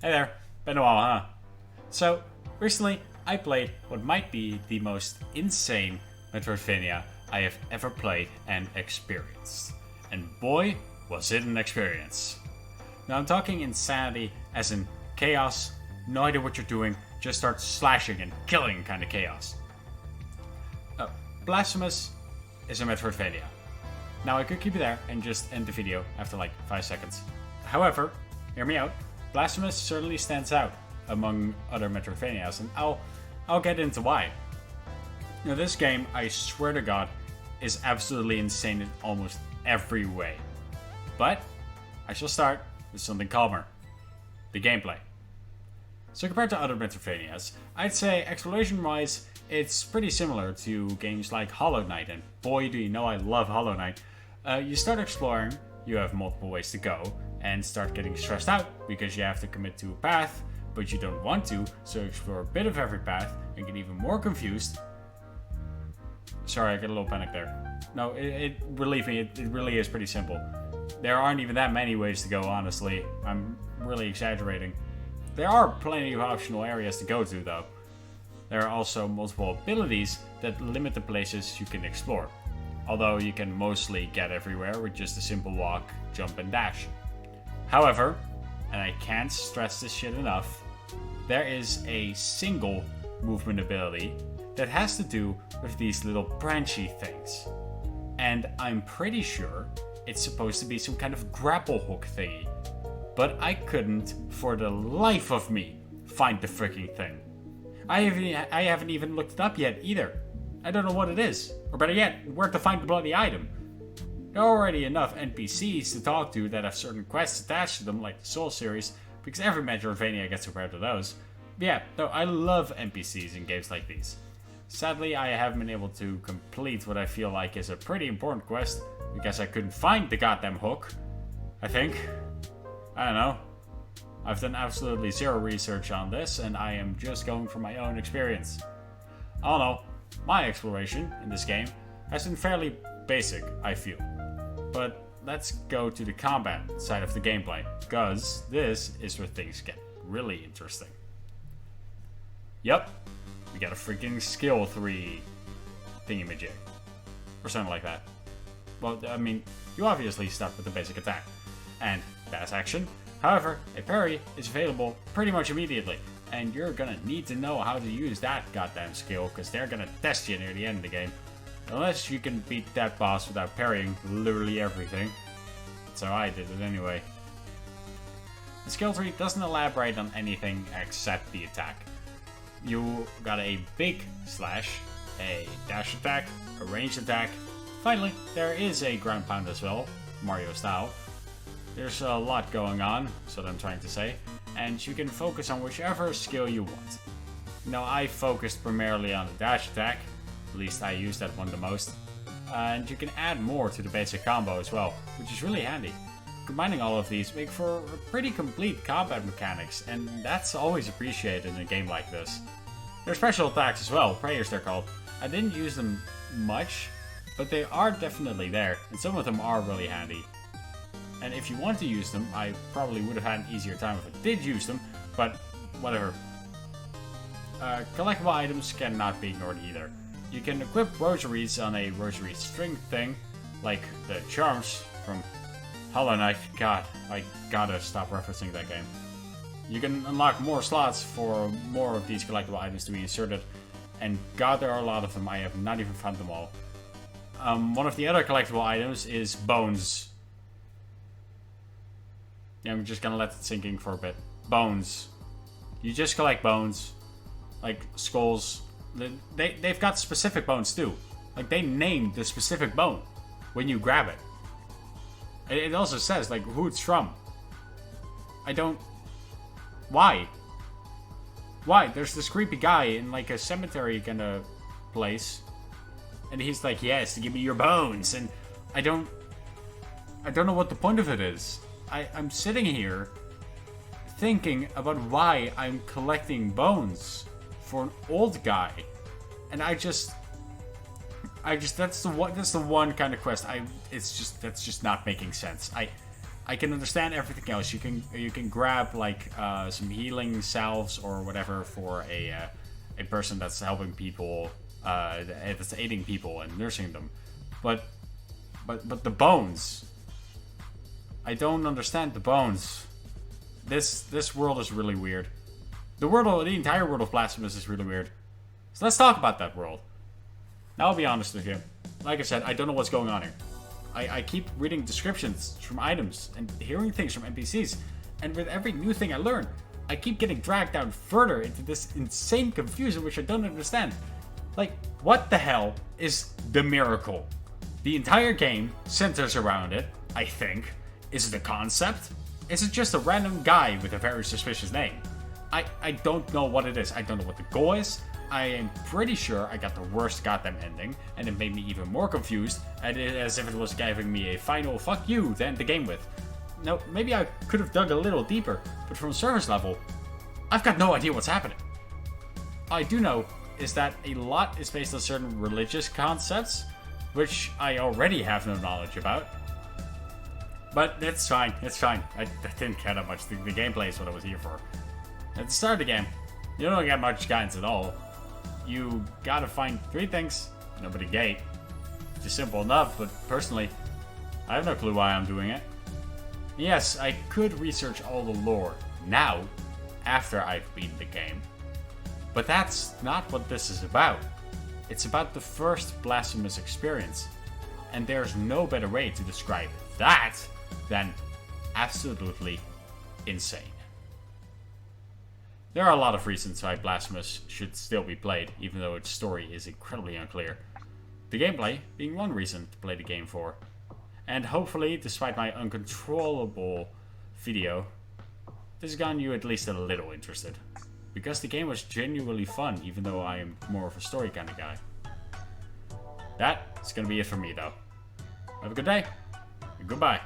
Hey there, been a while, huh? So, recently I played what might be the most insane Metroidvania I have ever played and experienced. And boy, was it an experience. Now I'm talking insanity as in chaos, no idea what you're doing, just start slashing and killing kind of chaos. Blasphemous is a Metroidvania. Now I could keep it there and just end the video after like 5 seconds. However, hear me out, Blasphemous certainly stands out among other Metroidvanias, and I'll get into why. Now this game, I swear to God, is absolutely insane in almost every way. But I shall start with something calmer. The gameplay. So compared to other Metroidvanias, I'd say exploration-wise, it's pretty similar to games like Hollow Knight, and boy do you know I love Hollow Knight. You start exploring, you have multiple ways to go, and start getting stressed out because you have to commit to a path, but you don't want to, so explore a bit of every path and get even more confused. Sorry, I get a little panic there. No, believe me, it really is pretty simple. There aren't even that many ways to go, honestly. I'm really exaggerating. There are plenty of optional areas to go to, though. There are also multiple abilities that limit the places you can explore, although you can mostly get everywhere with just a simple walk, jump, and dash. However, and I can't stress this shit enough, there is a single movement ability that has to do with these little branchy things. And I'm pretty sure it's supposed to be some kind of grapple hook thingy, but I couldn't, for the life of me, find the freaking thing. I haven't even looked it up yet either. I don't know what it is, or better yet, where to find the bloody item. There are already enough NPCs to talk to that have certain quests attached to them, like the Soul series, because every Metroidvania gets compared to those. But yeah, though I love NPCs in games like these. Sadly, I haven't been able to complete what I feel like is a pretty important quest, because I couldn't find the goddamn hook. I think. I don't know. I've done absolutely zero research on this, and I am just going from my own experience. I don't know. My exploration in this game has been fairly basic, I feel. But let's go to the combat side of the gameplay, because this is where things get really interesting. Yep, we got a freaking skill 3 thingamajig. Or something like that. Well, I mean, you obviously start with the basic attack. And dash action. However, a parry is available pretty much immediately. And you're gonna need to know how to use that goddamn skill, because they're gonna test you near the end of the game. Unless you can beat that boss without parrying literally everything. So I did it anyway. The skill tree doesn't elaborate on anything except the attack. You got a big slash, a dash attack, a ranged attack. Finally, there is a ground pound as well, Mario style. There's a lot going on, so I'm trying to say, and you can focus on whichever skill you want. Now I focused primarily on the dash attack, at least I use that one the most, and you can add more to the basic combo as well, which is really handy. Combining all of these make for pretty complete combat mechanics, and that's always appreciated in a game like this. There are special attacks as well, prayers they're called. I didn't use them much, but they are definitely there, and some of them are really handy. And if you want to use them, I probably would have had an easier time if I did use them, but whatever. Collectible items cannot be ignored either. You can equip rosaries on a rosary string thing, like the charms from Hollow Knight. God, I gotta stop referencing that game. You can unlock more slots for more of these collectible items to be inserted, and God, there are a lot of them. I have not even found them all. One of the other collectible items is bones. Yeah, I'm just gonna let it sink in for a bit. Bones. You just collect bones. Like skulls. They've got specific bones too. Like they named the specific bone when you grab it. It also says like who it's from. I don't... Why? Why? There's this creepy guy in like a cemetery kind of place. And he's like, yes, give me your bones. And I don't know what the point of it is. I'm sitting here thinking about why I'm collecting bones for an old guy, and that's the one kind of quest that's just not making sense. I can understand everything else. You can grab like some healing salves or whatever for a person that's helping people, that's aiding people and nursing them, but the bones. I don't understand the bones. This world is really weird. The entire world of Blasphemous is really weird. So let's talk about that world. Now I'll be honest with you. Like I said, I don't know what's going on here. I keep reading descriptions from items and hearing things from NPCs, and with every new thing I learn, I keep getting dragged down further into this insane confusion which I don't understand. Like, what the hell is the miracle? The entire game centers around it, I think. Is it a concept? Is it just a random guy with a very suspicious name? I don't know what it is. I don't know what the goal is. I am pretty sure I got the worst goddamn ending, and it made me even more confused, as if it was giving me a final fuck you to end the game with. Now, maybe I could have dug a little deeper, but from surface level, I've got no idea what's happening. All I do know is that a lot is based on certain religious concepts, which I already have no knowledge about. But it's fine, it's fine. I didn't care that much. The gameplay is what I was here for. At the start of the game, you don't get much guidance at all. You gotta find 3 things, and open a gate. Just simple enough, but personally, I have no clue why I'm doing it. Yes, I could research all the lore now, after I've beaten the game. But that's not what this is about. It's about the first Blasphemous experience. And there's no better way to describe that than absolutely insane. There are a lot of reasons why Blasphemous should still be played, even though its story is incredibly unclear. The gameplay being one reason to play the game for. And hopefully, despite my uncontrollable video, this has gotten you at least a little interested. Because the game was genuinely fun, even though I am more of a story kind of guy. That is going to be it for me, though. Have a good day, and goodbye.